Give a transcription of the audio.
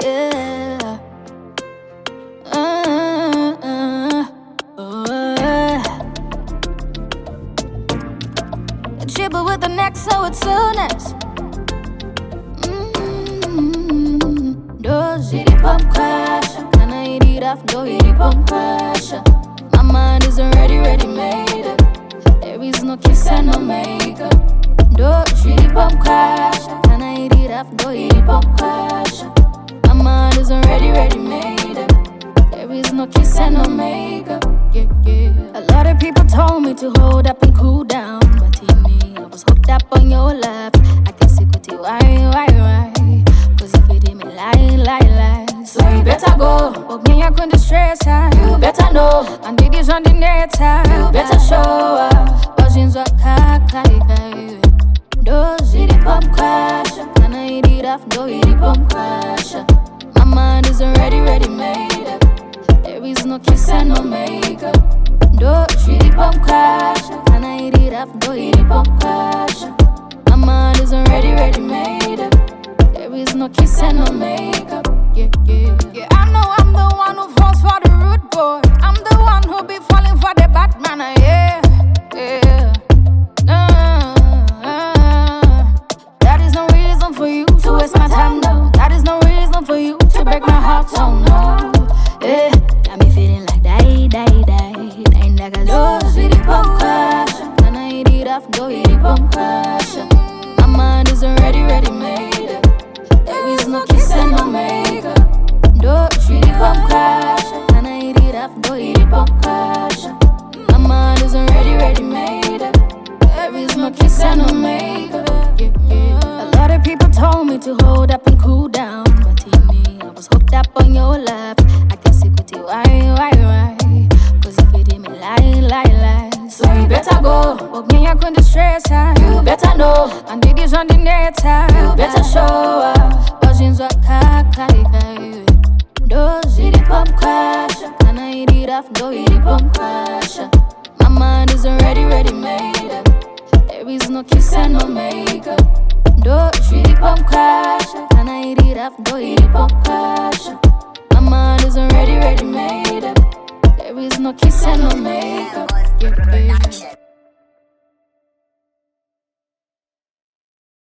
Yeah. XIBA with the neck, so it's soonest. Ndozviripo Mukwasha, kana irira ndozviripo Mukwasha. My mind isn't ready made. There is no kiss and no makeup. Ndozviripo Mukwasha, kana irira ndozviripo Mukwasha. My mind isn't ready made. There is no kiss and no makeup. Yeah. A lot of people told me to hold up and cool down, but in me, I was hooked up on your love. I guess it could why? Cause if you did me lie. So you better go. But me, I couldn't stress her. You better know. And did this on the net. You better show up. Versions of Kakai. Ndozviripo Mukwasha, kana irira ndozviripo Mukwasha. My mind isn't ready made. There is no kiss and no makeup. Ndozviripo Mukwasha, kana irira ndozviripo Mukwasha. My mind isn't ready made. There is no kiss and no makeup. Yeah, I know I'm the one who falls for the rude boy. I'm the one who be falling for the bad man. Yeah. That is no reason for you to waste my time, no. That is no reason for you to break my heart, so no. Yeah, got me feeling like die. Ndozviripo Mukwasha, kana irira ndozviripo Mukwasha. My mind isn't ready made. There is no kiss and no makeup. Ndozviripo Mukwasha, kana irira ndozviripo Mukwasha. My mind isn't ready made. There is no kiss and no makeup. Yeah. A lot of people told me to hold up and cool down, but in me, I was hooked up on your love. I guess it could why? Cause if you did me lie. So you better go. But me, I couldn't stress her. You better know. And did this on the net. You better show up. Versions of Kakai. Ndozviripo Mukwasha, kana irira ndozviripo Mukwasha. My mind isn't ready made. There is no kiss and no makeup. Ndozviripo Mukwasha, kana irira ndozviripo Mukwasha. My mind isn't ready made. There is no kiss and no makeup. Yeah.